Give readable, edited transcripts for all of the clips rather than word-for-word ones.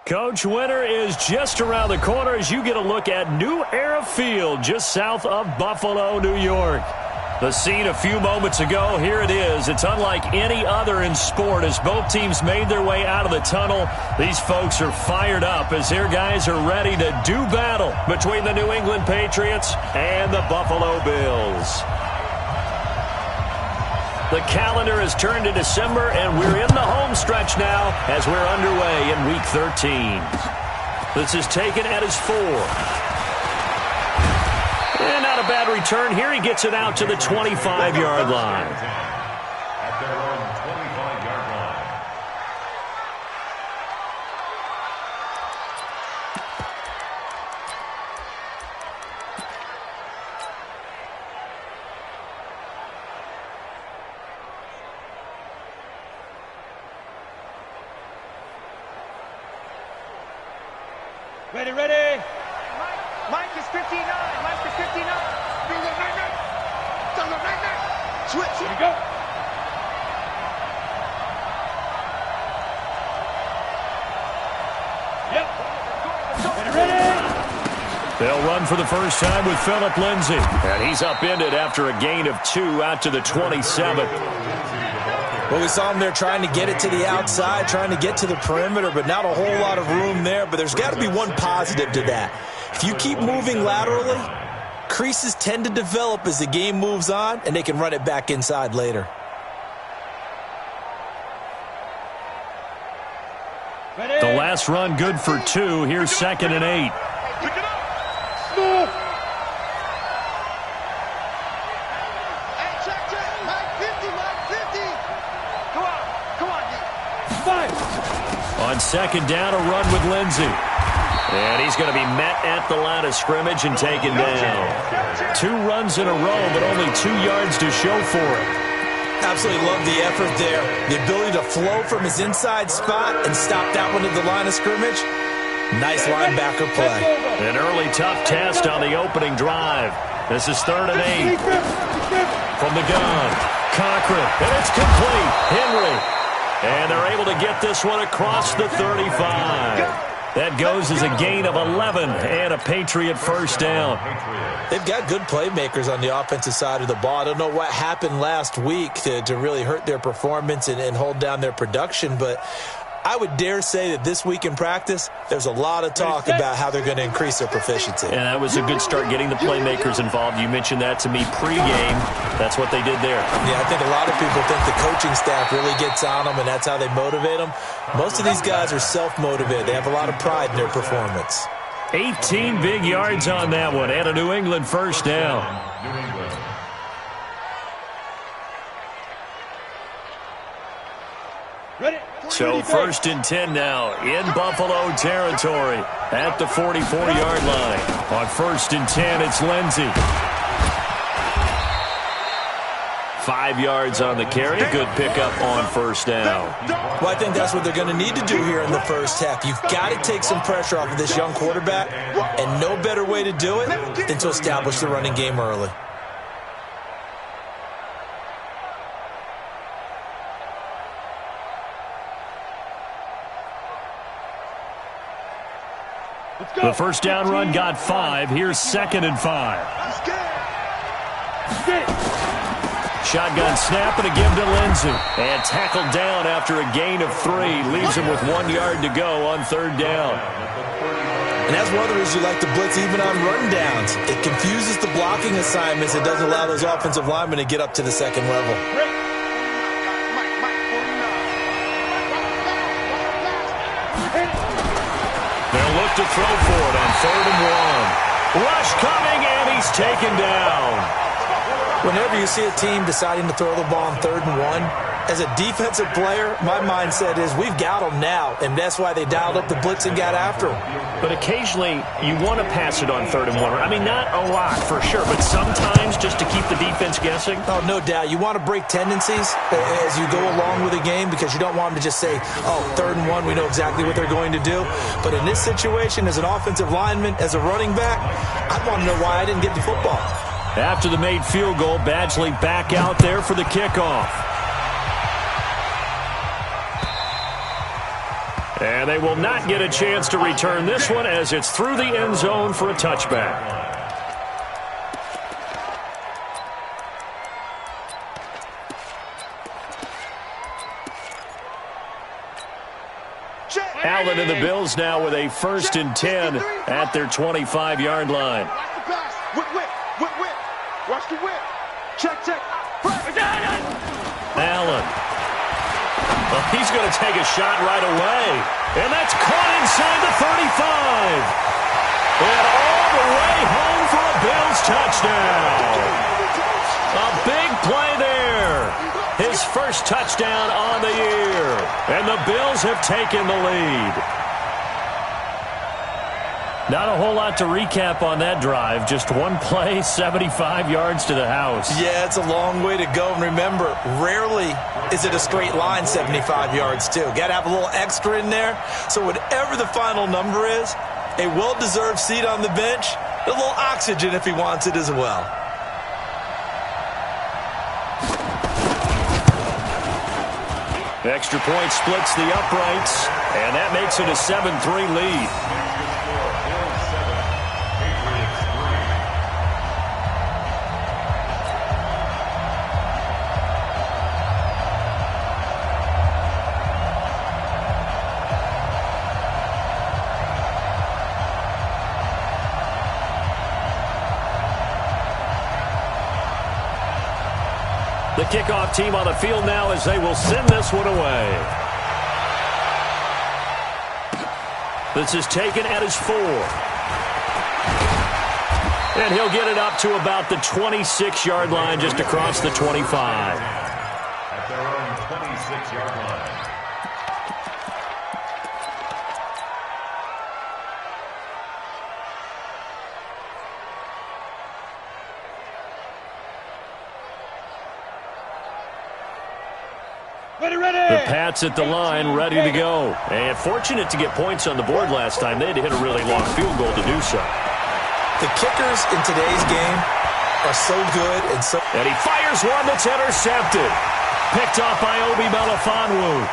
Coach, winter is just around the corner as you get a look at New Era Field just south of Buffalo, New York. The scene a few moments ago, here it is. It's unlike any other in sport as both teams made their way out of the tunnel. These folks are fired up as their guys are ready to do battle between the New England Patriots and the Buffalo Bills. The calendar has turned to December, and we're in the home stretch now as we're underway in Week 13. This is taken at his 4. And not a bad return here. He gets it out to the 25-yard line. At their own 25-yard line. Ready, ready. Mike is 59. Mike is 59. Switch. Here we go. Yep. Ready. They'll run for the first time with Phillip Lindsay. And he's upended after a gain of 2 out to the 27. Well, we saw him there trying to get it to the outside, trying to get to the perimeter, but not a whole lot of room there. But there's got to be one positive to that. If you keep moving laterally, creases tend to develop as the game moves on, and they can run it back inside later. The last run good for 2. Here's 2nd and 8. Pick it up. Move. On 2nd down, a run with Lindsay. And he's going to be met at the line of scrimmage and taken down. 2 runs in a row, but only 2 yards to show for it. Absolutely love the effort there. The ability to flow from his inside spot and stop that one at the line of scrimmage. Nice linebacker play. An early tough test on the opening drive. This is 3rd and 8. From the gun, Cochran, and it's complete. Henry. And they're able to get this one across the 35. That goes as a gain of 11 and a Patriot first down. They've got good playmakers on the offensive side of the ball. I don't know what happened last week to really hurt their performance and hold down their production, but I would dare say that this week in practice, there's a lot of talk about how they're going to increase their proficiency. And that was a good start getting the playmakers involved. You mentioned that to me pregame. That's what they did there. Yeah, I think a lot of people think the coaching staff really gets on them, and that's how they motivate them. Most of these guys are self-motivated. They have a lot of pride in their performance. 18 big yards on that one, and a New England first down. Ready. So 1st and 10 now in Buffalo territory at the 44-yard line. On 1st and 10, it's Lindsay. 5 yards on the carry. Good pickup on first down. Well, I think that's what they're going to need to do here in the first half. You've got to take some pressure off of this young quarterback, and no better way to do it than to establish the running game early. The first down run got 5. Here's 2nd and 5. Shotgun snap and a give to Lindsay. And tackled down after a gain of 3. Leaves him with 1 yard to go on 3rd down. And that's one of the reasons you like to blitz even on rundowns. It confuses the blocking assignments. It doesn't allow those offensive linemen to get up to the second level. They'll look to throw for it on 3rd and 1. Rush coming, and he's taken down. Whenever you see a team deciding to throw the ball on 3rd and 1, as a defensive player, my mindset is we've got them now, and that's why they dialed up the blitz and got after them. But occasionally, you want to pass it on 3rd and 1. I mean, not a lot for sure, but sometimes just to keep the defense guessing. Oh, no doubt. You want to break tendencies as you go along with the game because you don't want them to just say, oh, 3rd and 1, we know exactly what they're going to do. But in this situation, as an offensive lineman, as a running back, I want to know why I didn't get the football. After the made field goal, Badgley back out there for the kickoff. And they will not get a chance to return this one as it's through the end zone for a touchback. Allen and the Bills now with a 1st and 10 at their 25-yard line. Watch the whip. Check. Allen. Well, he's going to take a shot right away. And that's caught inside the 35. And all the way home for a Bills touchdown. A big play there. His first touchdown on the year. And the Bills have taken the lead. Not a whole lot to recap on that drive. Just one play, 75 yards to the house. Yeah, it's a long way to go. And remember, rarely is it a straight line 75 yards, too. Got to have a little extra in there. So whatever the final number is, a well-deserved seat on the bench, a little oxygen if he wants it as well. Extra point splits the uprights, and that makes it a 7-3 lead. The kickoff team on the field now as they will send this one away. This is taken at his 4. And he'll get it up to about the 26-yard line, just across the 25. At their own 26-yard line. The Pats at the line, ready to go. And fortunate to get points on the board last time. They had to hit a really long field goal to do so. The kickers in today's game are so good and so... And he fires one that's intercepted. Picked off by Obi Melifonwu.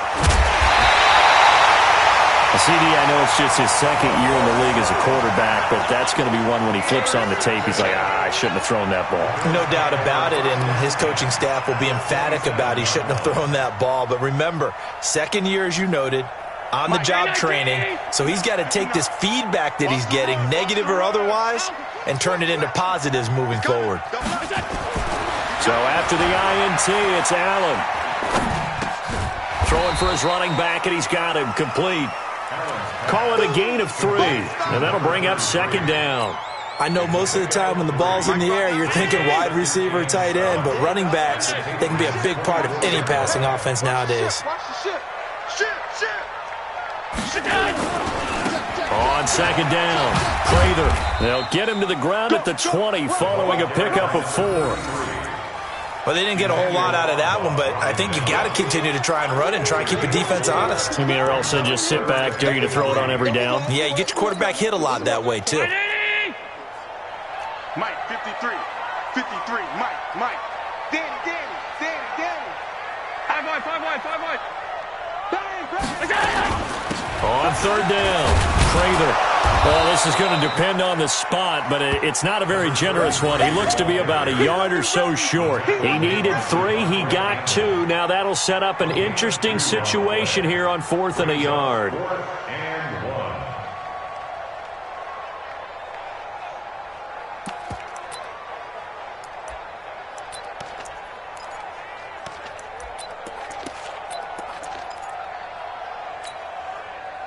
CD, I know it's just his second year in the league as a quarterback, but that's going to be one when he flips on the tape. He's like, I shouldn't have thrown that ball. No doubt about it, and his coaching staff will be emphatic about he shouldn't have thrown that ball. But remember, second year, as you noted, on-the-job training, so he's got to take this feedback that he's getting, negative or otherwise, and turn it into positives moving forward. So after the INT, it's Allen. Throwing for his running back, and he's got him complete. Call it a gain of 3, and that'll bring up 2nd down. I know most of the time when the ball's in the air, you're thinking wide receiver, tight end, but running backs, they can be a big part of any passing offense nowadays. On 2nd down, Prather. They'll get him to the ground at the 20 following a pickup of 4. Well, they didn't get a whole lot out of that one, but I think you got to continue to try and run and try and keep the defense honest. You mean, or else just sit back, dare you to throw it on every down? Yeah, you get your quarterback hit a lot that way, too. Mike, 53. Mike. Danny. 5 wide. On 3rd down, Prather. Well, this is going to depend on the spot, but it's not a very generous one. He looks to be about a yard or so short. He needed 3. He got 2. Now that'll set up an interesting situation here on 4th and a yard. 4th and 1.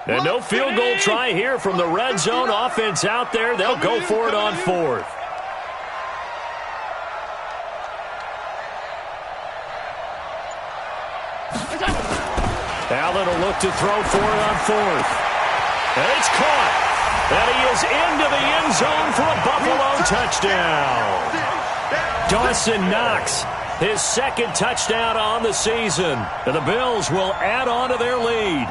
And no field goal try here from the red zone offense out there. They'll go for it on 4th. Allen will look to throw for it on 4th. And it's caught. And he is into the end zone for a Buffalo touchdown. Dawson Knox, his 2nd touchdown on the season. And the Bills will add on to their lead.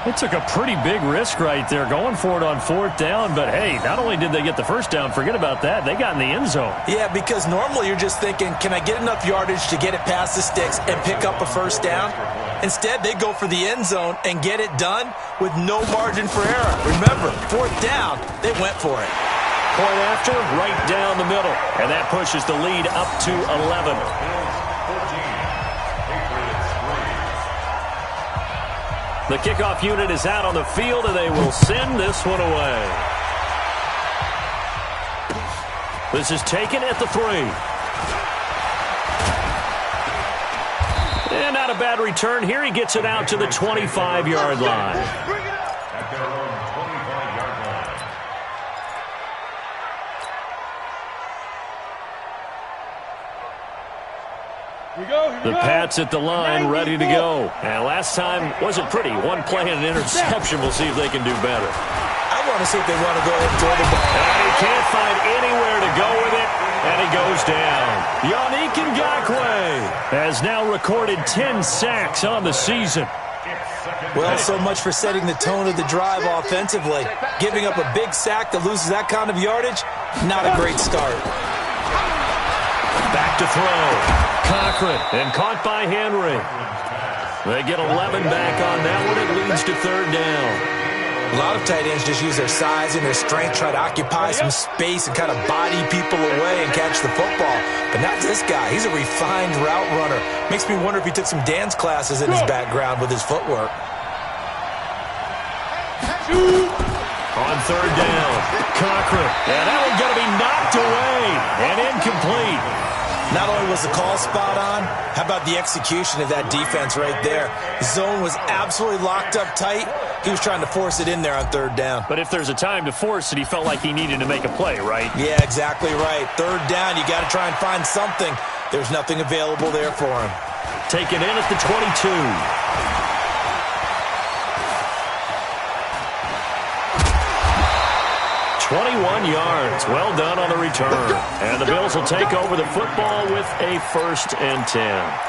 It took a pretty big risk right there going for it on 4th down, but hey, not only did they get the first down, forget about that, they got in the end zone. Yeah, because normally you're just thinking, can I get enough yardage to get it past the sticks and pick up a first down? Instead, they go for the end zone and get it done with no margin for error. Remember, 4th down, they went for it. Point after, right down the middle, and that pushes the lead up to 11. The kickoff unit is out on the field, and they will send this one away. This is taken at the 3. And not a bad return here. He gets it out to the 25-yard line. At their own 25-yard line. The Pats at the line, ready to go. And last time wasn't pretty. One play and an interception. We'll see if they can do better. I want to see if they want to go ahead and throw the ball. And he can't find anywhere to go with it, and he goes down. Yannick Ngakoue has now recorded 10 sacks on the season. Well, so much for setting the tone of the drive offensively. Giving up a big sack that loses that kind of yardage, not a great start. Back to throw. Cochran, and caught by Henry. They get 11 back on that one. It leads to 3rd down. A lot of tight ends just use their size and their strength, try to occupy some space and kind of body people away and catch the football. But not this guy. He's a refined route runner. Makes me wonder if he took some dance classes in his background with his footwork. On 3rd down, Cochran. And that one's going to be knocked away and incomplete. Not only was the call spot on, how about the execution of that defense right there? The zone was absolutely locked up tight. He was trying to force it in there on 3rd down. But if there's a time to force it, he felt like he needed to make a play, right? Yeah, exactly right. 3rd down, you got to try and find something. There's nothing available there for him. Taken in at the 22. 21 yards. Well done on the return. And the Bills will take over the football with a 1st and 10.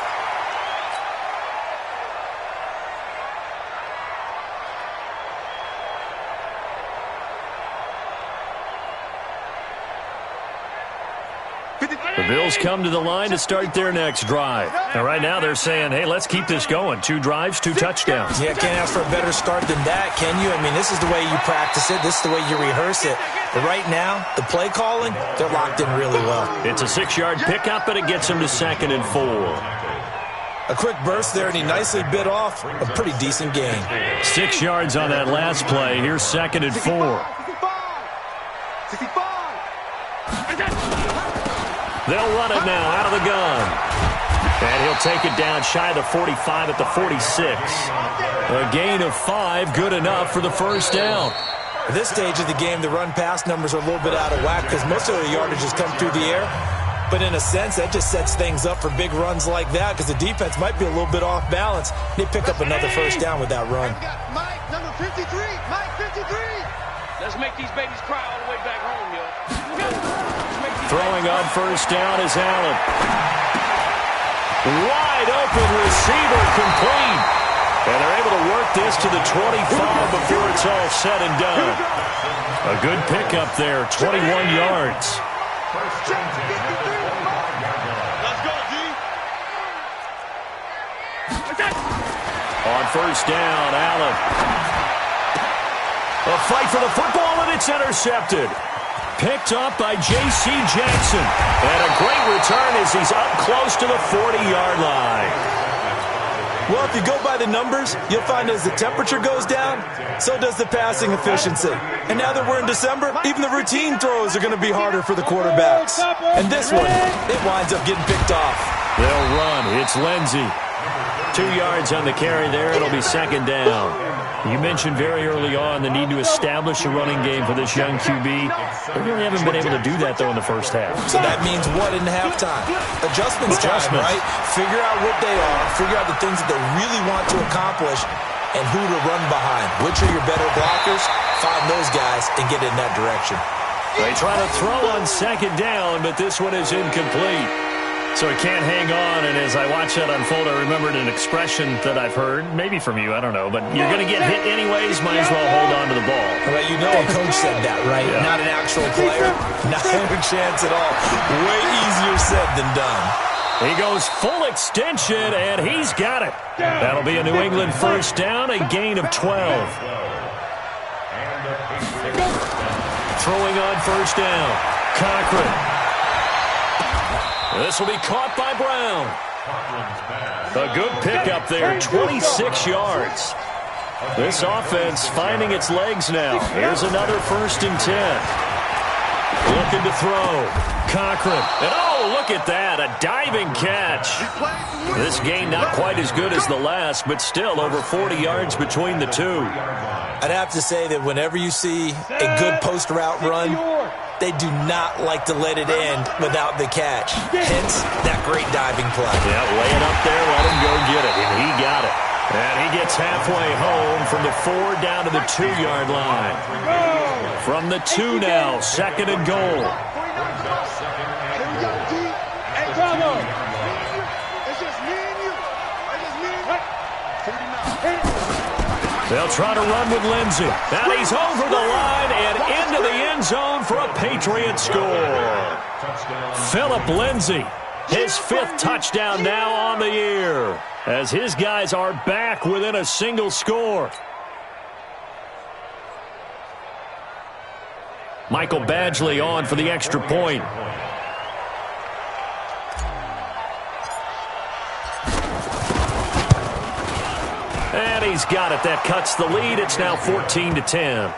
The Bills come to the line to start their next drive. And right now they're saying, hey, let's keep this going. 2 drives, 2 touchdowns. Yeah, can't ask for a better start than that, can you? I mean, this is the way you practice it. This is the way you rehearse it. But right now, the play calling, they're locked in really well. It's a 6-yard pickup, and it gets him to 2nd and 4. A quick burst there, and he nicely bit off a pretty decent gain. 6 yards on that last play. Here's 2nd and 4. 65. They'll run it now out of the gun. And he'll take it down shy of the 45 at the 46. A gain of 5, good enough for the 1st down. At this stage of the game, the run-pass numbers are a little bit out of whack because most of the yardage has come through the air. But in a sense, that just sets things up for big runs like that because the defense might be a little bit off balance. They pick up another 1st down with that run. Mike, number 53. Mike, 53. Let's make these babies cry all the way back home, yo. Throwing on 1st down is Allen. Wide open receiver, complete. And they're able to work this to the 25 before it's all said and done. A good pickup there, 21 yards. Let's go, D. On 1st down, Allen. A fight for the football, and it's intercepted. Picked up by J.C. Jackson. And a great return as he's up close to the 40-yard line. Well, if you go by the numbers, you'll find as the temperature goes down, so does the passing efficiency. And now that we're in December, even the routine throws are going to be harder for the quarterbacks. And this one, it winds up getting picked off. They'll run. It's Lindsey. 2 yards on the carry there. It'll be 2nd down. You mentioned very early on the need to establish a running game for this young QB. They really haven't been able to do that, though, in the 1st half. So that means what in halftime? Adjustments time, right? Figure out what they are, figure out the things that they really want to accomplish, and who to run behind. Which are your better blockers? Find those guys and get in that direction. They try to throw on 2nd down, but this one is incomplete. So he can't hang on, and as I watch that unfold, I remembered an expression that I've heard, maybe from you, I don't know, but you're going to get hit anyways, might as well hold on to the ball. Well, you know a coach said that, right? Yeah. Not an actual player. Not a chance at all. Way easier said than done. He goes full extension, and he's got it. That'll be a New England first down, a gain of 12. Throwing on first down, Cochran. This will be caught by Brown. A good pickup there, 26 yards. This offense finding its legs now. Here's another 1st and 10. Looking to throw. Cochran. And oh, look at that, a diving catch. This game not quite as good as the last, but still over 40 yards between the two. I'd have to say that whenever you see a good post route run, they do not like to let it end without the catch. Hence, that great diving play. Yeah, lay it up there, let him go get it, and he got it. And he gets halfway home from the 4 down to the 2-yard line. From the 2 now, 2nd and goal. They'll try to run with Lindsey. Now he's over the line and into the end zone for a Patriot score. Phillip Lindsey, his 5th touchdown now on the year, as his guys are back within a single score. Michael Badgley on for the extra point. And he's got it. That cuts the lead. It's now 14-10.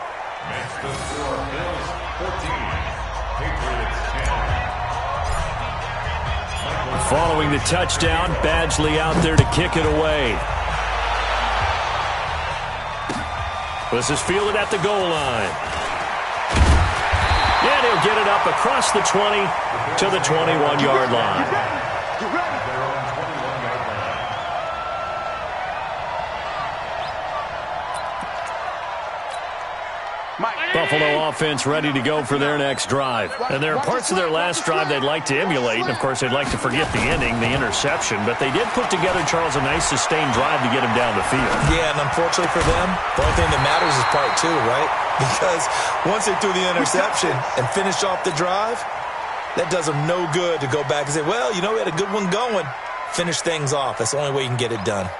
Following the touchdown, Badgley out there to kick it away. This is fielded at the goal line. And he'll get it up across the 20 to the 21-yard line. Buffalo offense ready to go for their next drive. And there are parts of their last drive they'd like to emulate. And, of course, they'd like to forget the ending, the interception. But they did put together, Charles, a nice sustained drive to get him down the field. Yeah, and unfortunately for them, the only thing that matters is part 2, right? Because once they threw the interception and finished off the drive, that does them no good to go back and say, well, you know, we had a good one going. Finish things off. That's the only way you can get it done.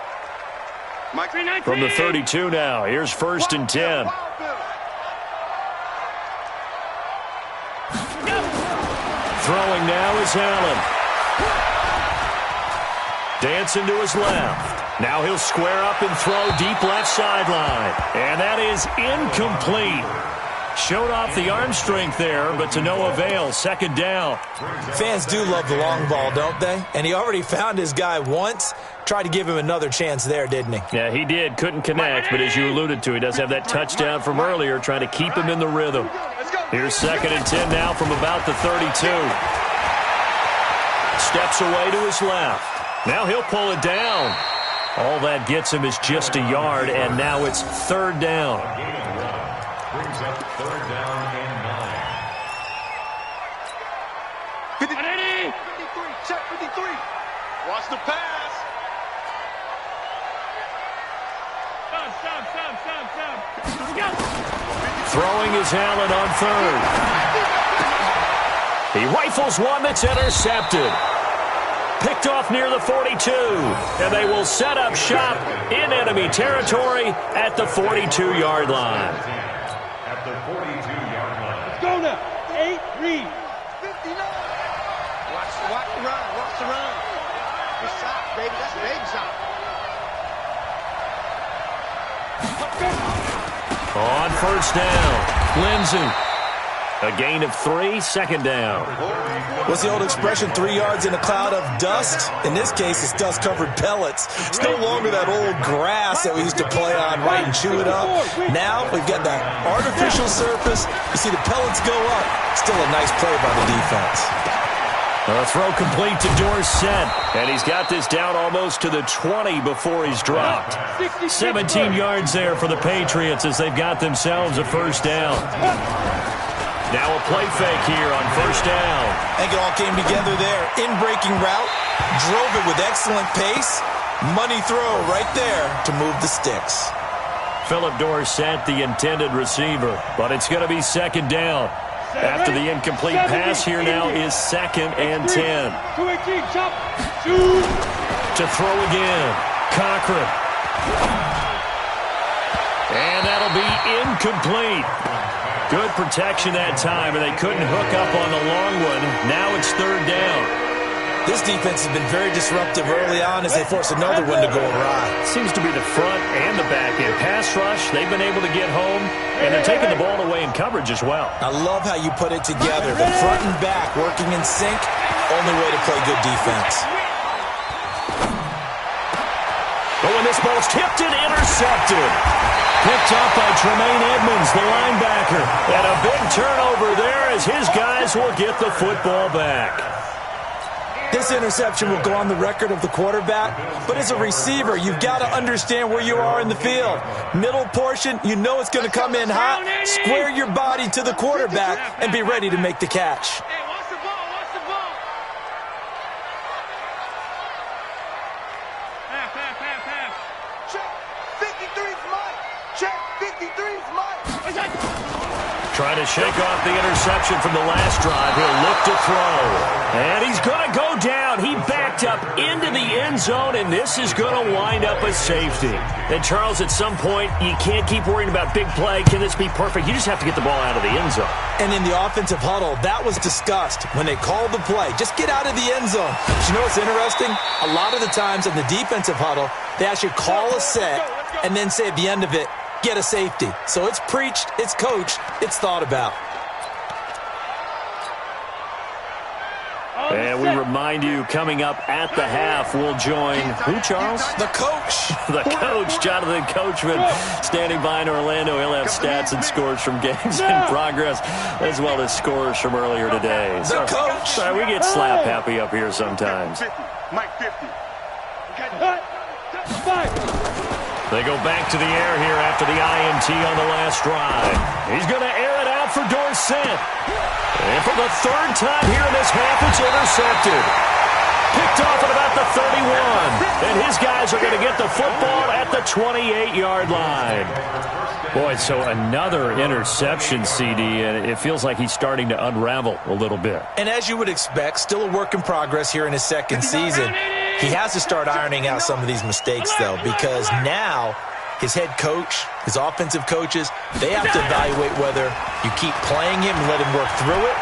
From the 32 now, here's 1st and 10. Throwing now is Allen. Dancing to his left. Now he'll square up and throw deep left sideline. And that is incomplete. Showed off the arm strength there, but to no avail. 2nd down. Fans do love the long ball, don't they? And he already found his guy once. Tried to give him another chance there, didn't he? Yeah, he did. Couldn't connect, but as you alluded to, he does have that touchdown from earlier, trying to keep him in the rhythm. Here's 2nd and 10 now from about the 32. Steps away to his left. Now he'll pull it down. All that gets him is just a yard, and now it's 3rd down. Brings up 3rd down and 9. 53, check 53. Watch the pass. Throwing is Allen on 3rd. He rifles one that's intercepted. Picked off near the 42. And they will set up shop in enemy territory at the 42-yard line. At the 42-yard line. Let's go now. 8, read. 59. Watch the run. Watch the run. Good shot, baby. That's a big shot. On 1st down, Lindsey. A gain of 3, 2nd down. What's the old expression, 3 yards in a cloud of dust? In this case, it's dust-covered pellets. It's no longer that old grass that we used to play on, right, and chew it up. Now we've got that artificial surface. You see the pellets go up. Still a nice play by the defense. A throw complete to Dorsett, and he's got this down almost to the 20 before he's dropped. 17 yards there for the Patriots as they've got themselves a 1st down. Now a play fake here on first down. I think it all came together there. In-breaking route, drove it with excellent pace. Money throw right there to move the sticks. Philip Dorsett, the intended receiver, but it's going to be second down. After the incomplete pass, here now is 2nd and 10. To throw again, Cochran. And that'll be incomplete. Good protection that time, and they couldn't hook up on the long one. Now it's 3rd down. This defense has been very disruptive early on as they force another one to go awry. Seems to be the front and the back end. Pass rush, they've been able to get home, and they're taking the ball away in coverage as well. I love how you put it together. The front and back working in sync, only way to play good defense. But when this ball's tipped and intercepted. Picked up by Tremaine Edmonds, the linebacker. And a big turnover there as his guys will get the football back. This interception will go on the record of the quarterback, but as a receiver, you've got to understand where you are in the field. Middle portion, you know it's going to come in hot. Square your body to the quarterback and be ready to make the catch. Hey, watch the ball, watch the ball. Half. Check, 53's mine. Check, 53's mine. Trying to shake off the interception from the last drive. He'll look to throw. And he's going to go down. He backed up into the end zone, and this is going to wind up a safety. And, Charles, at some point, you can't keep worrying about big play. Can this be perfect? You just have to get the ball out of the end zone. And in the offensive huddle, that was discussed when they called the play. Just get out of the end zone. But you know what's interesting? A lot of the times in the defensive huddle, they actually call a set and then say at the end of it, get a safety. So it's preached, it's coached, it's thought about. And we remind you, coming up at the half, we'll join who, Charles? The coach. The coach, Jonathan Coachman, standing by in Orlando. He'll have stats and scores from games in progress, as well as scores from earlier today. The coach. Sorry, we get slap happy up here sometimes. Mike 50. They go back to the air here after the INT on the last drive. He's going to air it out for Dorsett. And for the 3rd time here in this half, it's intercepted. Picked off at about the 31. And his guys are going to get the football at the 28-yard line. Boy, so another interception, CD, and it feels like he's starting to unravel a little bit. And as you would expect, still a work in progress here in his 2nd season. He has to start ironing out some of these mistakes, though, because now his head coach, his offensive coaches, they have to evaluate whether you keep playing him and let him work through it,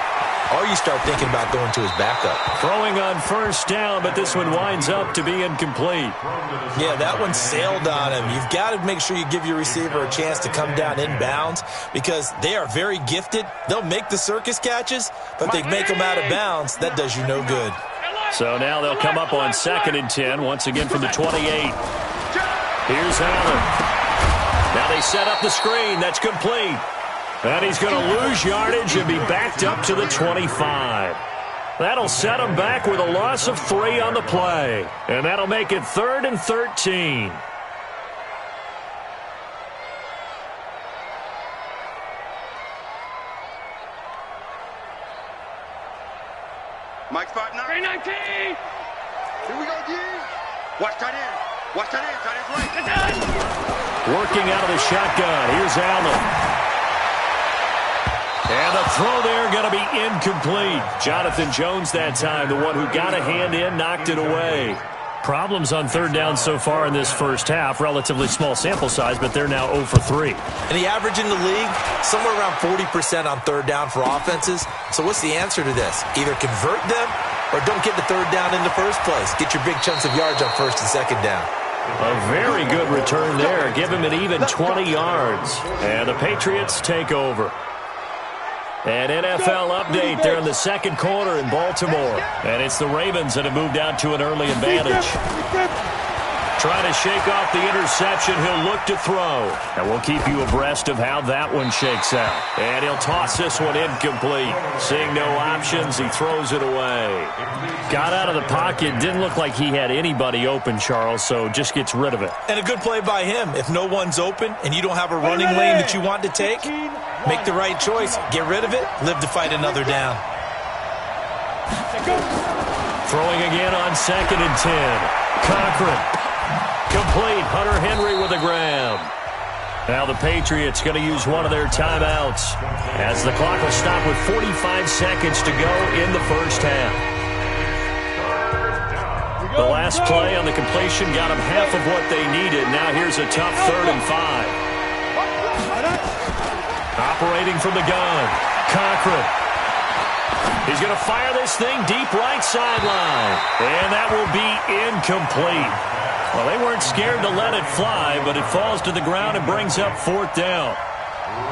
or you start thinking about going to his backup. Throwing on first down, but this one winds up to be incomplete. Yeah, that one sailed on him. You've got to make sure you give your receiver a chance to come down inbounds because they are very gifted. They'll make the circus catches, but they make them out of bounds. That does you no good. So now they'll come up on 2nd and 10, once again from the 28. Here's Allen. Now they set up the screen. That's complete. And he's going to lose yardage and be backed up to the 25. That'll set him back with a loss of 3 on the play. And that'll make it 3rd and 13. Mike spot 9. 19. Here we go, D. Watch that in. Watch that in. That is right. Working out of the shotgun. Here's Allen. And the throw there going to be incomplete. Jonathan Jones that time, the one who got a hand in, knocked it away. Problems on 3rd down so far in this first half. Relatively small sample size, but they're now 0 for 3. And the average in the league, somewhere around 40% on 3rd down for offenses. So what's the answer to this? Either convert them or don't get the 3rd down in the first place. Get your big chunks of yards on 1st and 2nd down. A very good return there. Give him an even 20 yards. And the Patriots take over. An NFL update there in the 2nd quarter in Baltimore. And it's the Ravens that have moved out to an early advantage. Trying to shake off the interception. He'll look to throw. And we'll keep you abreast of how that one shakes out. And he'll toss this one incomplete. Seeing no options, he throws it away. Got out of the pocket. Didn't look like he had anybody open, Charles, so just gets rid of it. And a good play by him. If no one's open and you don't have a running lane that you want to take, Make the right choice. Get rid of it. Live to fight another down. Throwing again on 2nd and 10. Cochran. Complete. Hunter Henry with a grab. Now the Patriots going to use one of their timeouts as the clock will stop with 45 seconds to go in the first half. The last play on the completion got them half of what they needed. Now here's a tough 3rd and 5. Operating from the gun, Cochran. He's going to fire this thing deep right sideline. And that will be incomplete. Well, they weren't scared to let it fly, but it falls to the ground and brings up 4th down.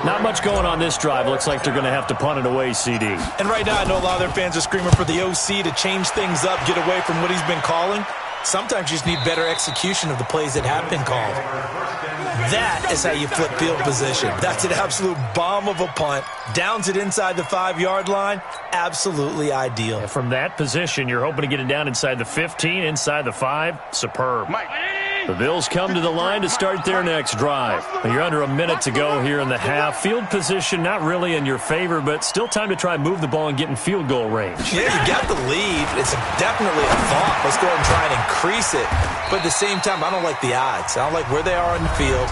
Not much going on this drive. Looks like they're going to have to punt it away, CD. And right now, I know a lot of their fans are screaming for the OC to change things up, get away from what he's been calling. Sometimes you just need better execution of the plays that have been called. That is how you flip field position. That's an absolute bomb of a punt. Downs it inside the 5-yard line. Absolutely ideal. And from that position, you're hoping to get it down inside the 15, inside the 5. Superb. The Bills come to the line to start their next drive. You're under a minute to go here in the half. Field position not really in your favor, but still time to try and move the ball and get in field goal range. Yeah, you got the lead. It's definitely a thought. Let's go ahead and try and increase it. But at the same time, I don't like the odds. I don't like where they are in the field.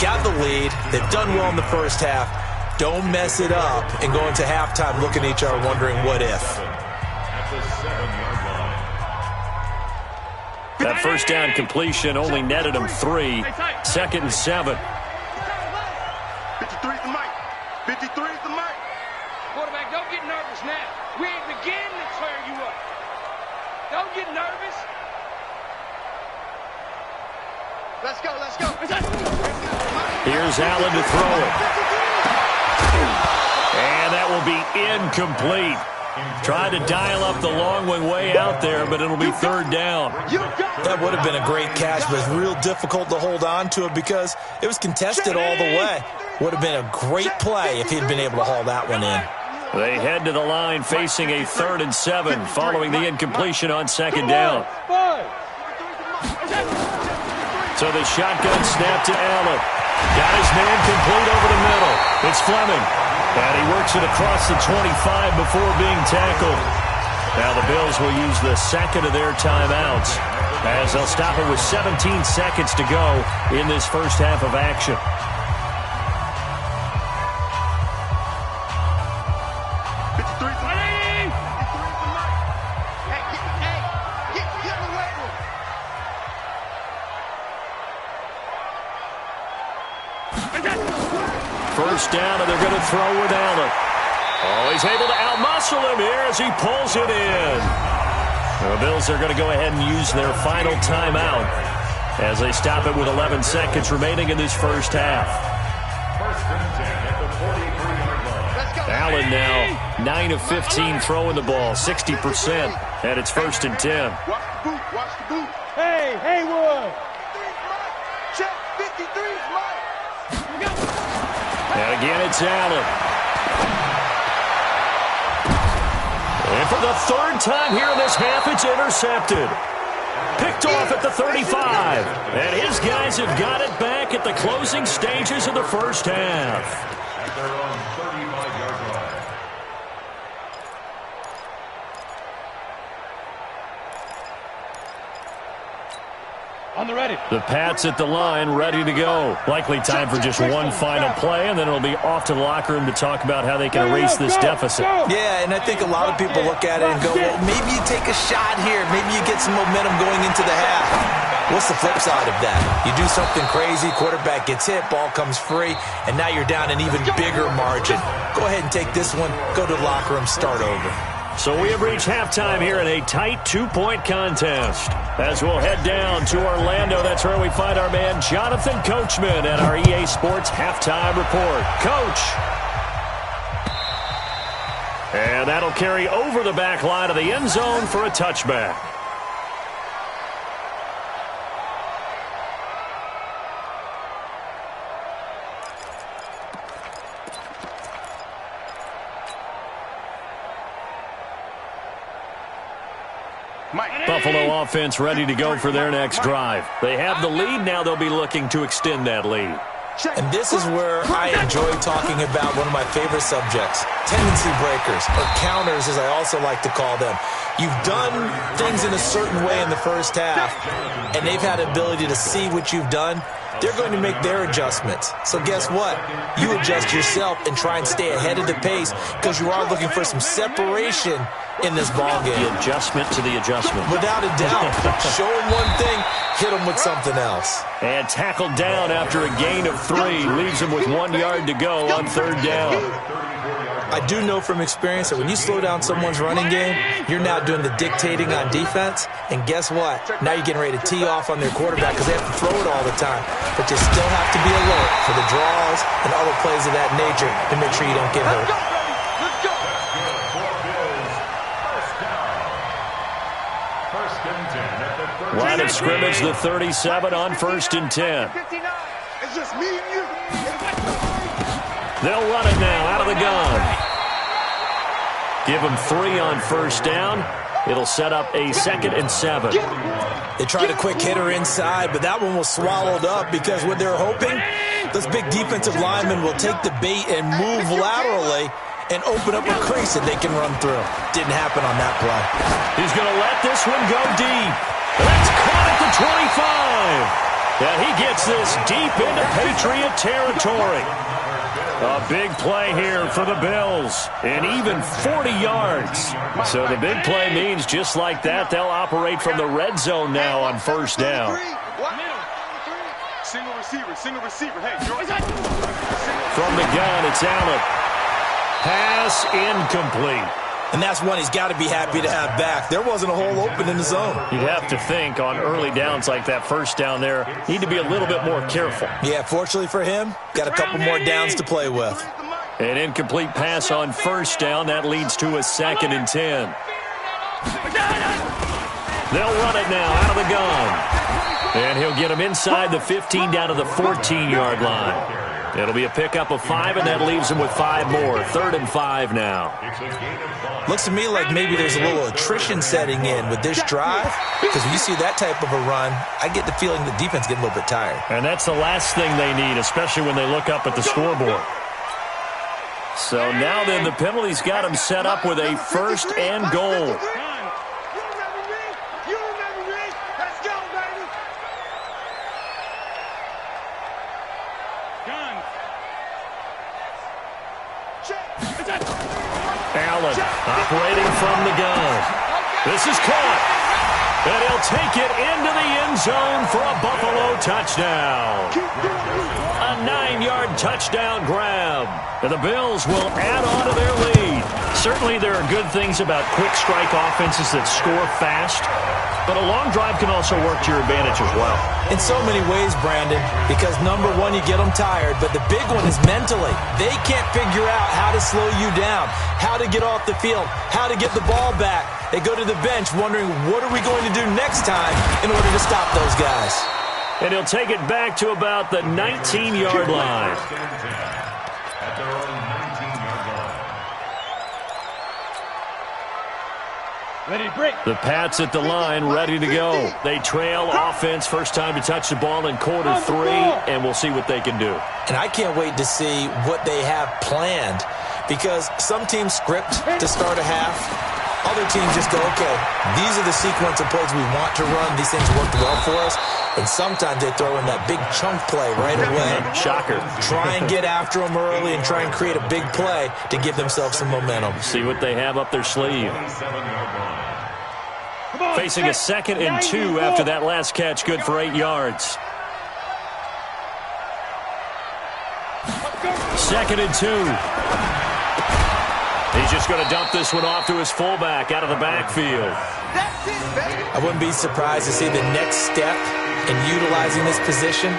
Got the lead. They've done well in the first half. Don't mess it up and go into halftime looking at each other wondering what if. At the 7-yard line. That first down completion only netted them 3. 2nd and 7. 53 is the mic. 53 is the mic. Quarterback, don't get nervous now. We ain't beginning to tear you up. Don't get nervous. Let's go, let's go. Here's Allen to throw it. And that will be incomplete. Tried to dial up the long one way out there, but it'll be 3rd down. That would have been a great catch, but it's real difficult to hold on to it because it was contested all the way. Would have been a great play if he'd been able to haul that one in. They head to the line facing a 3rd and 7 following the incompletion on 2nd down. So the shotgun snap to Allen. Got his man complete over the middle. It's Fleming. And he works it across the 25 before being tackled. Now the Bills will use the 2nd of their timeouts as they'll stop it with 17 seconds to go in this first half of action. First down, and they're going to throw with Allen. Oh, he's able to outmuscle him here as he pulls it in. The Bills are going to go ahead and use their final timeout as they stop it with 11 seconds remaining in this first half. 1st and 10 at the 43-yard line. Allen now 9 of 15 throwing the ball, 60%, and it's 1st and 10. Watch the boot, watch the boot. Hey, Haywood. Check, 53's Mike. And again, it's Allen. And for the 3rd time here in this half, it's intercepted. Picked off at the 35. And his guys have got it back at the closing stages of the first half. At their own 35-yard line. On the ready. The Pats at the line, ready to go. Likely time for just one final play, and then it'll be off to the locker room to talk about how they can erase this deficit. Yeah, and I think a lot of people look at it and go, well, maybe you take a shot here. Maybe you get some momentum going into the half. What's the flip side of that? You do something crazy, quarterback gets hit, ball comes free, and now you're down an even bigger margin. Go ahead and take this one, go to the locker room, start over. So we have reached halftime here in a tight 2-point contest. As we'll head down to Orlando, that's where we find our man Jonathan Coachman at our EA Sports Halftime Report. Coach. And that'll carry over the back line of the end zone for a touchback. Buffalo offense ready to go for their next drive. They have the lead. Now they'll be looking to extend that lead. And this is where I enjoy talking about one of my favorite subjects, tendency breakers, or counters as I also like to call them. You've done things in a certain way in the first half, and they've had the ability to see what you've done. They're going to make their adjustments. So guess what? You adjust yourself and try and stay ahead of the pace because you are looking for some separation in this ball game. The adjustment to the adjustment. Without a doubt. Show them one thing, hit them with something else. And tackled down after a gain of 3. Leaves him with 1 yard to go on 3rd down. I do know from experience that when you slow down someone's running game, you're now doing the dictating on defense. And guess what? Now you're getting ready to tee off on their quarterback because they have to throw it all the time. But you still have to be alert for the draws and other plays of that nature to make sure you don't get hurt. Line of scrimmage, the 37 on 1st and 10. It's just me and you. They'll run it now out of the gun. Give them 3 on 1st down. It'll set up a 2nd and 7. They tried a quick hitter inside, but that one was swallowed up because what they're hoping, those big defensive linemen will take the bait and move laterally and open up a crease that they can run through. Didn't happen on that play. He's going to let this one go deep. That's caught at the 25. And he gets this deep into Patriot territory. A big play here for the Bills, and even 40 yards. So the big play means just like that, they'll operate from the red zone now on 1st down. Single receiver. Hey, From the gun, it's Allen. Pass incomplete. And that's one he's got to be happy to have back. There wasn't a hole open in the zone. You'd have to think on early downs like that 1st down there, need to be a little bit more careful. Yeah, fortunately for him, got a couple more downs to play with. An incomplete pass on 1st down. That leads to a 2nd and 10. They'll run it now out of the gun. And he'll get him inside the 15 down to the 14-yard line. It'll be a pickup of 5, and that leaves him with 5 more. 3rd and 5 now. Looks to me like maybe there's a little attrition setting in with this drive, because when you see that type of a run, I get the feeling the defense getting a little bit tired. And that's the last thing they need, especially when they look up at the scoreboard. So now then, the penalty's got him set up with a 1st and goal. Allen operating from the gun. This is caught. And he'll take it into the end zone for a Buffalo touchdown. A 9-yard touchdown grab. And the Bills will add on to their lead. Certainly there are good things about quick strike offenses that score fast. But a long drive can also work to your advantage as well. In so many ways, Brandon, because number one, you get them tired, but the big one is mentally. They can't figure out how to slow you down, how to get off the field, how to get the ball back. They go to the bench wondering, what are we going to do next time in order to stop those guys? And he'll take it back to about the 19-yard line. At their own 19-yard line. The Pats at the line, ready to go. They trail offense, first time to touch the ball in quarter 3, and we'll see what they can do. And I can't wait to see what they have planned, because some teams script to start a half. Other teams just go, okay, these are the sequence of plays we want to run. These things worked well for us. And sometimes they throw in that big chunk play right away. Shocker. Try and get after them early and try and create a big play to give themselves some momentum. See what they have up their sleeve. Facing a 2nd and 2 after that last catch, good for 8 yards. 2nd and 2. He's just going to dump this one off to his fullback out of the backfield. I wouldn't be surprised to see the next step in utilizing this position.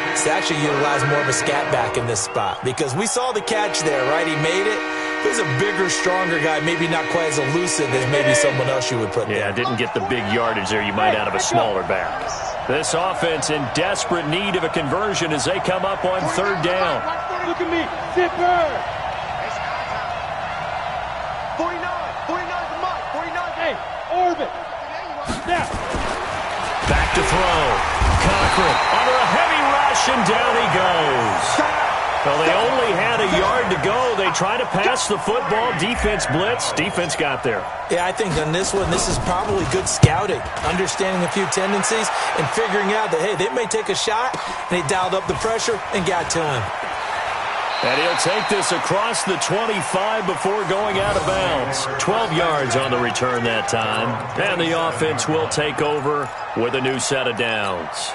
It's actually utilize more of a scat back in this spot, because we saw the catch there, right? He made it. He's a bigger, stronger guy, maybe not quite as elusive as maybe someone else you would put there. Yeah, didn't get the big yardage there you might out of a smaller back. This offense in desperate need of a conversion as they come up on 3rd down. Look at me, Zipper! 49 to Mike, 49. Hey, Orbit! Now! Back to throw. Cochran under a heavy rush, and down he goes. Well, they only had a yard to go. They tried to pass the football. Defense blitz. Defense got there. Yeah, I think on this one, this is probably good scouting, understanding a few tendencies, and figuring out that, hey, they may take a shot, and they dialed up the pressure and got to him. And he'll take this across the 25 before going out of bounds. 12 yards on the return that time. And the offense will take over with a new set of downs.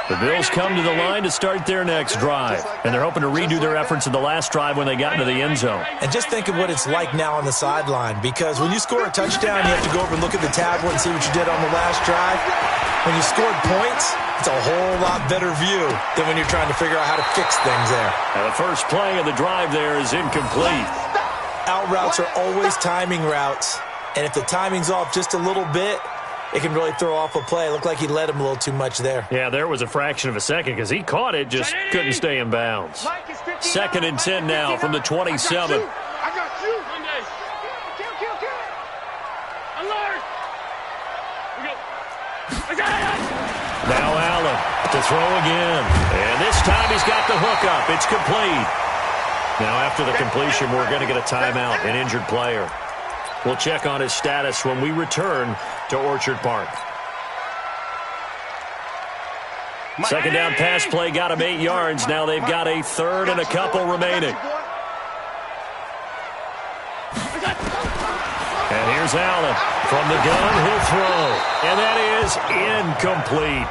The Bills come to the line to start their next drive. And they're hoping to redo their efforts in the last drive when they got into the end zone. And just think of what it's like now on the sideline. Because when you score a touchdown, you have to go over and look at the tablet and see what you did on the last drive. When you scored points, it's a whole lot better view than when you're trying to figure out how to fix things there. And the first play of the drive there is incomplete. Out routes are always timing routes. And if the timing's off just a little bit, it can really throw off a play. It looked like he led him a little too much there. Yeah, there was a fraction of a second because he caught it, just couldn't stay in bounds. 2nd and 10 now from the 27. I got you. Kill. Alert. We go. Now Allen to throw again. And this time he's got the hook up. It's complete. Now after the completion, we're going to get a timeout, an injured player. We'll check on his status when we return to Orchard Park. Second down pass play got him 8 yards. Now they've got a third and a couple remaining. And here's Allen. From the gun, he'll throw. And that is incomplete.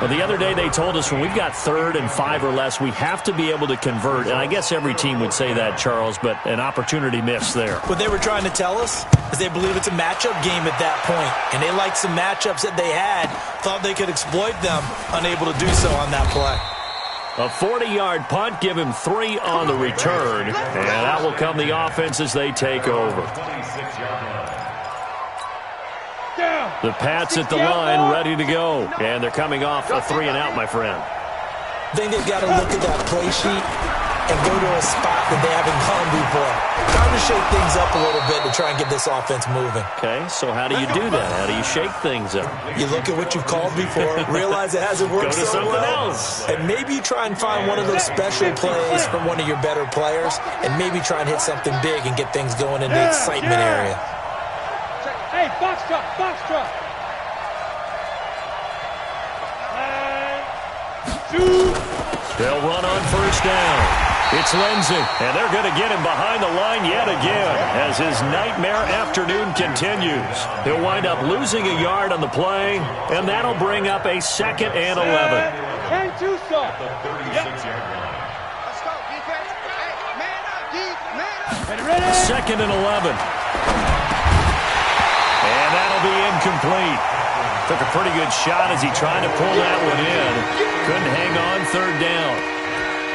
Well, the other day they told us when we've got 3rd and 5 or less, we have to be able to convert. And I guess every team would say that, Charles, but an opportunity missed there. What they were trying to tell us is they believe it's a matchup game at that point. And they liked some matchups that they had, thought they could exploit them, unable to do so on that play. A 40-yard punt, give him 3 on the return. And that will come the offense as they take over. The Pats at the line, ready to go. And they're coming off a 3-and-out, my friend. I think they've got to look at that play sheet and go to a spot that they haven't gone before. Time to shake things up a little bit to try and get this offense moving. Okay, so how do you do that? How do you shake things up? You look at what you've called before, realize it hasn't worked so well. Go to something else. And maybe you try and find one of those special plays from one of your better players, and maybe try and hit something big and get things going in the excitement area. Hey, box truck. They'll run on first down. It's Lindsey, and they're going to get him behind the line yet again as his nightmare afternoon continues. He'll wind up losing a yard on the play, and that'll bring up a 2nd and 11. And 2 stop. The 36-yard line. Let's go, defense. Hey, man up, man up. Ready? 2nd and 11. And that'll be incomplete. Took a pretty good shot as he tried to pull that one in. Couldn't hang on 3rd down.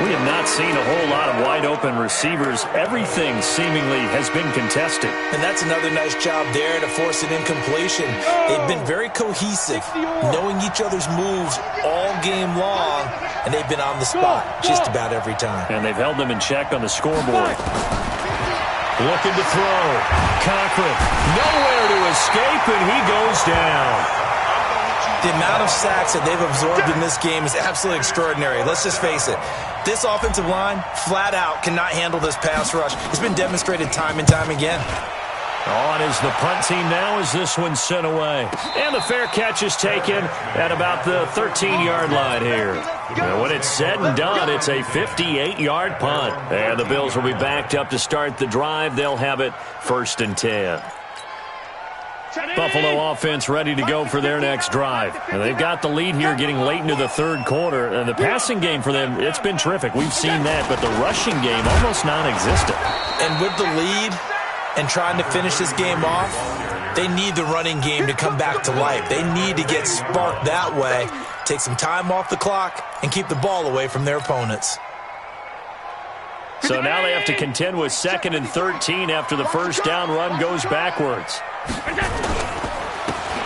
We have not seen a whole lot of wide-open receivers. Everything seemingly has been contested. And that's another nice job there to force an incompletion. They've been very cohesive, knowing each other's moves all game long, and they've been on the spot just about every time. And they've held them in check on the scoreboard. Looking to throw. Cochran, nowhere to escape, and he goes down. The amount of sacks that they've absorbed in this game is absolutely extraordinary. Let's just face it. This offensive line, flat out, cannot handle this pass rush. It's been demonstrated time and time again. On is the punt team now as this one's sent away. And the fair catch is taken at about the 13-yard line here. And when it's said and done, it's a 58-yard punt. And the Bills will be backed up to start the drive. They'll have it 1st and 10. Buffalo offense ready to go for their next drive. And they've got the lead here getting late into the 3rd quarter. And the passing game for them, it's been terrific. We've seen that, but the rushing game almost non-existent. And with the lead and trying to finish this game off, they need the running game to come back to life. They need to get sparked that way, take some time off the clock, and keep the ball away from their opponents. So now they have to contend with 2nd and 13 after the first down run goes backwards.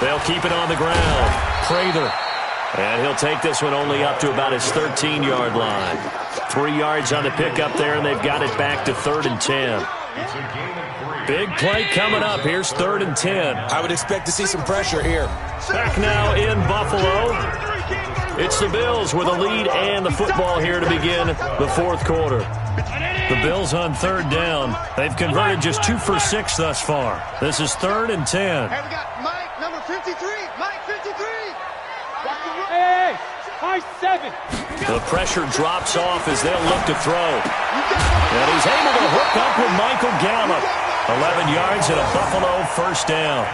They'll keep it on the ground. Prather. And he'll take this one only up to about his 13-yard line. 3 yards on the pickup there, and they've got it back to 3rd and 10. Big play coming up. Here's 3rd and 10. I would expect to see some pressure here. Back now in Buffalo It's the Bills with a lead and the football here to begin the fourth quarter. The Bills on third down. They've converted just 2 for 6 thus far. This is 3rd and 10. Hey, we got Mike, number 53. Mike, 53. Hey, high 7. The pressure drops off as they'll look to throw. And he's able to hook up with Michael Gallup. 11 yards and a Buffalo first down.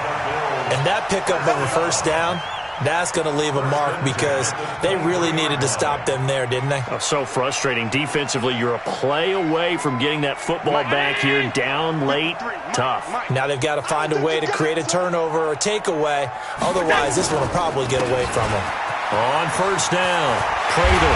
And that pickup of a first down, that's going to leave a mark because they really needed to stop them there, didn't they? Oh, so frustrating. Defensively, you're a play away from getting that football back here. Down late, tough. Now they've got to find a way to create a turnover or takeaway. Otherwise, this one will probably get away from them. On first down, Prater.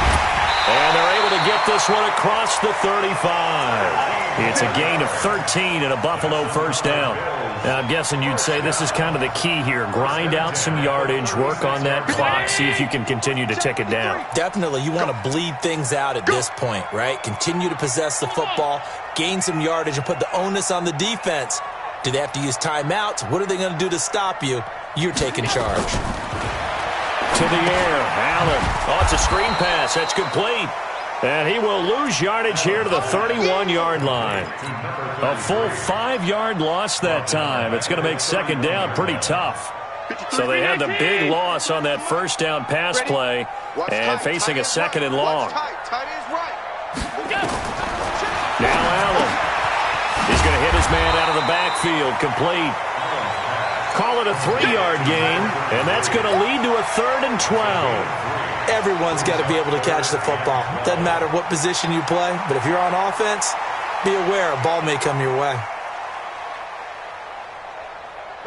And they're able to get this one across the 35. It's a gain of 13 and a Buffalo first down. Now, I'm guessing you'd say this is kind of the key here. Grind out some yardage, work on that clock, see if you can continue to tick it down. Definitely. You want to bleed things out at this point, right? Continue to possess the football, gain some yardage, and put the onus on the defense. Do they have to use timeouts? What are they going to do to stop you? You're taking charge. To the air, Allen. Oh, it's a screen pass. That's complete. And he will lose yardage here to the 31-yard line. A full 5-yard loss that time. It's going to make second down pretty tough. So they had the big loss on that first down pass play and facing a second and long. Now Allen. He's going to hit his man out of the backfield. Complete. Call it a 3-yard gain, and that's going to lead to a 3rd and 12. Everyone's got to be able to catch the football. Doesn't matter what position you play, but if you're on offense, be aware a ball may come your way.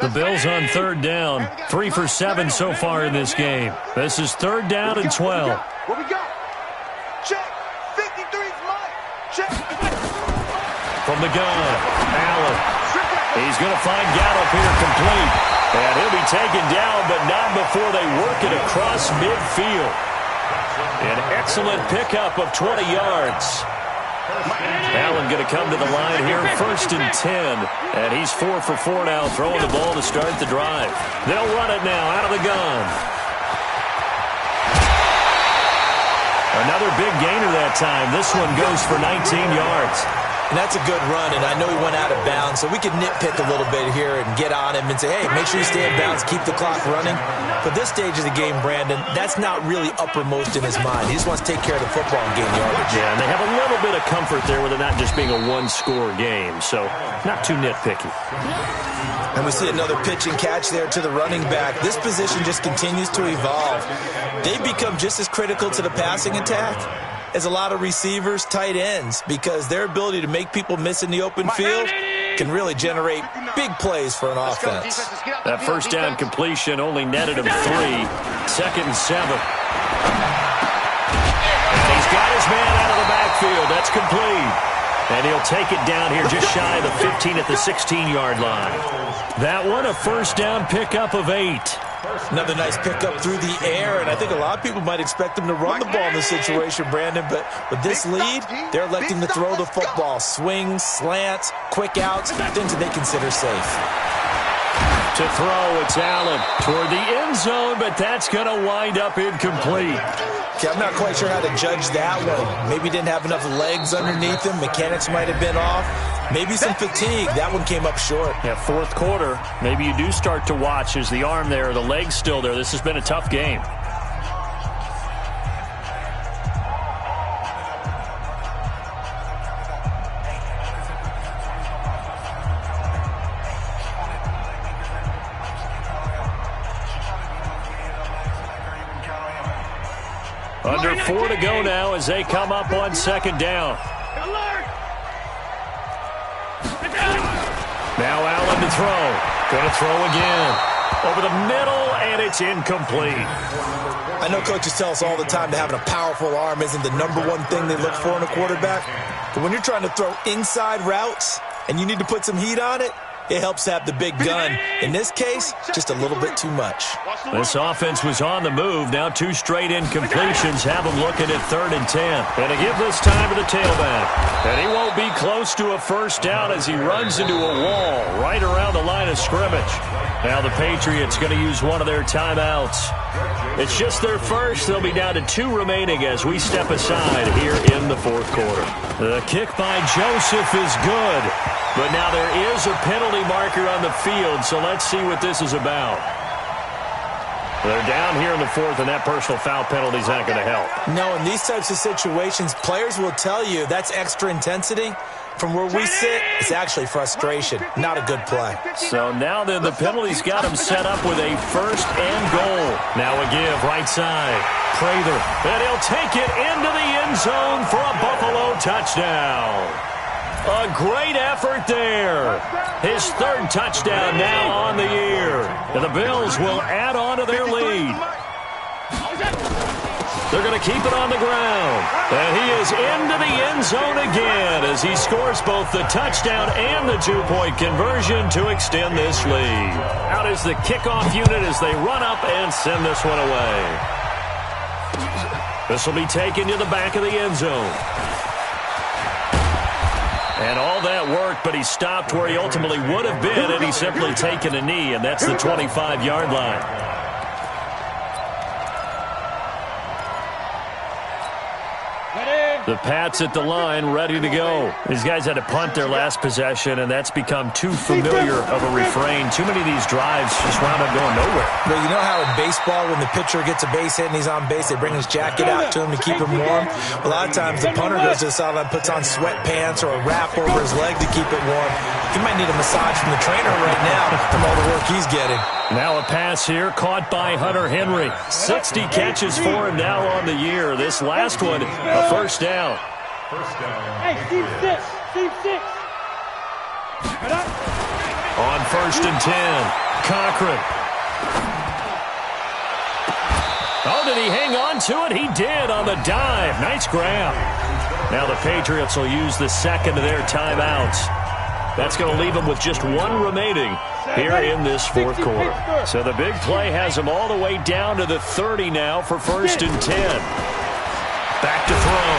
The Bills on third down, 3 for 7 so far in this game. This is 3rd down and 12. What we got? Check. 53's Mike. Check. From the gun, Allen. He's going to find Gallup here complete. And he'll be taken down, but not before they work it across midfield. An excellent pickup of 20 yards. Allen going to come to the line here, 1st and 10. And he's 4 for 4 now, throwing the ball to start the drive. They'll run it now out of the gun. Another big gainer that time. This one goes for 19 yards. And that's a good run, and I know he went out of bounds, so we could nitpick a little bit here and get on him and say, hey, make sure you stay in bounds, keep the clock running. But this stage of the game, Brandon, that's not really uppermost in his mind. He just wants to take care of the football and gain yardage. Yeah, and they have a little bit of comfort there with it not just being a one-score game, so not too nitpicky. And we see another pitch and catch there to the running back. This position just continues to evolve. They've become just as critical to the passing attack as a lot of receivers, tight ends, because their ability to make people miss in the open field can really generate big plays for an offense. That first down completion only netted him 3. 2nd and 7. And he's got his man out of the backfield. That's complete. And he'll take it down here just shy of the 15 at the 16-yard line. That one, a first down pickup of 8. Another nice pickup through the air, and I think a lot of people might expect them to run the ball in this situation, Brandon, but with this lead, they're electing to throw the football. Swings, slants, quick outs, things that they consider safe. To throw, it's Allen toward the end zone, but that's going to wind up incomplete. Okay, I'm not quite sure how to judge that one. Maybe didn't have enough legs underneath him. Mechanics might have been off. Maybe some fatigue. That one came up short. Yeah, fourth quarter. Maybe you do start to watch as the arm there, the leg's still there. This has been a tough game. Under 4 to go now as they come up on second down. Now Allen to throw. Going to throw again. Over the middle, and it's incomplete. I know coaches tell us all the time that having a powerful arm isn't the #1 thing they look for in a quarterback. But when you're trying to throw inside routes and you need to put some heat on it, it helps have the big gun. In this case, just a little bit too much. This offense was on the move. Now 2 straight incompletions have them looking at 3rd and 10. And to give this time to the tailback. And he won't be close to a first down as he runs into a wall right around the line of scrimmage. Now the Patriots going to use one of their timeouts. It's just their first. They'll be down to 2 remaining as we step aside here in the 4th quarter. The kick by Joseph is good. But now there is a penalty marker on the field, so let's see what this is about. They're down here in the 4th, and that personal foul penalty is not going to help. No, in these types of situations, players will tell you that's extra intensity. From where we sit, it's actually frustration, not a good play. So now then, the penalty's got him set up with a 1st and goal. Now a give, right side. Prather, and he'll take it into the end zone for a Buffalo touchdown. A great effort there. His 3rd touchdown now on the year. And the Bills will add on to their lead. They're going to keep it on the ground. And he is into the end zone again as he scores both the touchdown and the 2-point conversion to extend this lead. Out is the kickoff unit as they run up and send this one away. This will be taken to the back of the end zone. And all that worked, but he stopped where he ultimately would have been had he simply taken a knee, and that's the 25-yard line. The Pats at the line, ready to go. These guys had to punt their last possession, and that's become too familiar of a refrain. Too many of these drives just wound up going nowhere. But you know how in baseball, when the pitcher gets a base hit and he's on base, they bring his jacket out to him to keep him warm? A lot of times the punter goes to the sideline, puts on sweatpants or a wrap over his leg to keep it warm. He might need a massage from the trainer right now from all the work he's getting. Now a pass here, caught by Hunter Henry. 60 catches for him now on the year. This last one, a 1st down. Hey, Steve 6. Steve 6. On 1st and 10, Cochran. Oh, did he hang on to it? He did on the dive. Nice grab. Now the Patriots will use the 2nd of their timeouts. That's going to leave them with just 1 remaining here in this 4th quarter. So the big play has them all the way down to the 30 now for 1st and 10. Back to throw.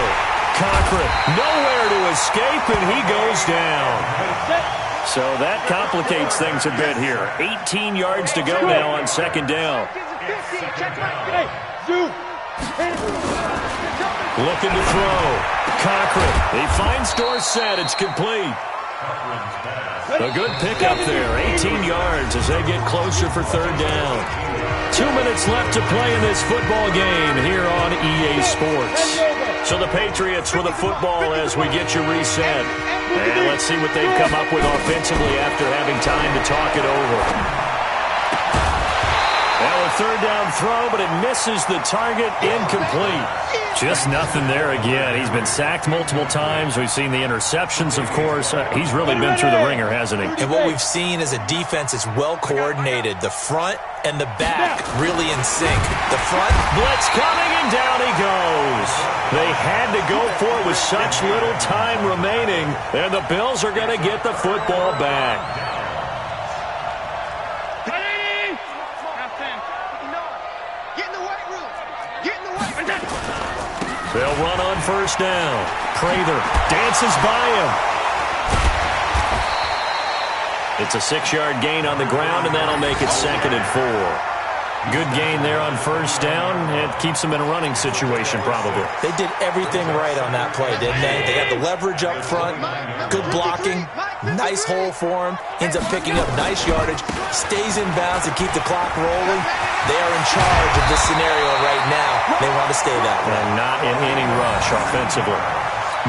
Cochran, nowhere to escape, and he goes down. So that complicates things a bit here. 18 yards to go now on 2nd down. Looking to throw. Cochran, he finds Dorsett. It's complete. A good pickup there. 18 yards as they get closer for 3rd down. 2 minutes left to play in this football game here on EA Sports. So the Patriots with a football as we get you reset. And let's see what they've come up with offensively after having time to talk it over. Now a 3rd down throw, but it misses the target, incomplete. Just nothing there again. He's been sacked multiple times. We've seen the interceptions, of course. He's really been through the ringer, hasn't he? And what we've seen is a defense is well coordinated. The front and the back really in sync. The front. Blitz coming, and down he goes. They had to go for it with such little time remaining, and the Bills are going to get the football back. They'll run on 1st down. Prather dances by him. It's a 6-yard gain on the ground, and that'll make it 2nd and 4. Good gain there on 1st down. It keeps them in a running situation, probably. They did everything right on that play, didn't they? They got the leverage up front, good blocking, nice hole for him. Ends up picking up nice yardage, stays in bounds to keep the clock rolling. They are in charge of this scenario right now. They want to stay that way. And not in any rush offensively.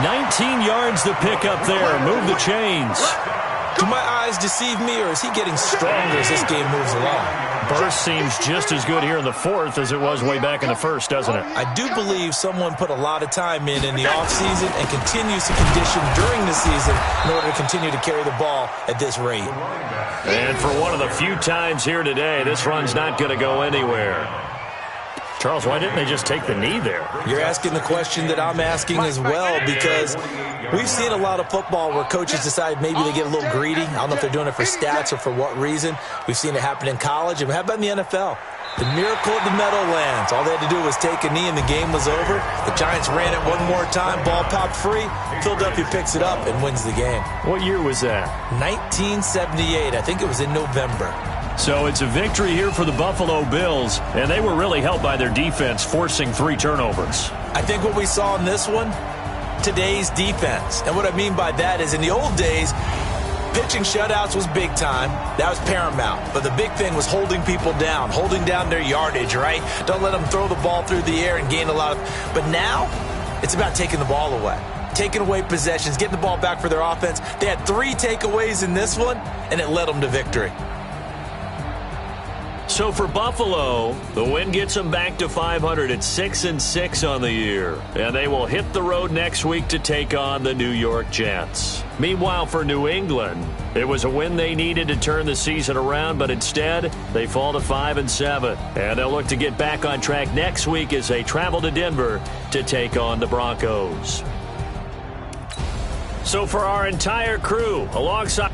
19 yards to pick up there. Move the chains. Do my eyes deceive me, or is he getting stronger as this game moves along? Burst seems just as good here in the 4th as it was way back in the 1st, doesn't it? I do believe someone put a lot of time in the offseason and continues to condition during the season in order to continue to carry the ball at this rate. And for one of the few times here today, this run's not going to go anywhere. Charles, why didn't they just take the knee there? You're asking the question that I'm asking as well, because we've seen a lot of football where coaches decide maybe they get a little greedy. I don't know if they're doing it for stats or for what reason. We've seen it happen in college, and how about in the NFL? The miracle of the Meadowlands. All they had to do was take a knee, and the game was over. The Giants ran it one more time. Ball popped free. Philadelphia picks it up and wins the game. What year was that? 1978. I think it was in November. So it's a victory here for the Buffalo Bills, and they were really helped by their defense forcing 3 turnovers. I think what we saw in this one, today's defense. And what I mean by that is in the old days, pitching shutouts was big time. That was paramount. But the big thing was holding people down, holding down their yardage, right? Don't let them throw the ball through the air and gain a lot of... But now, it's about taking the ball away. Taking away possessions, getting the ball back for their offense. They had 3 takeaways in this one, and it led them to victory. So for Buffalo, the win gets them back to 500 at 6-6 on the year. And they will hit the road next week to take on the New York Jets. Meanwhile, for New England, it was a win they needed to turn the season around, but instead, they fall to 5-7. And they'll look to get back on track next week as they travel to Denver to take on the Broncos. So for our entire crew, alongside...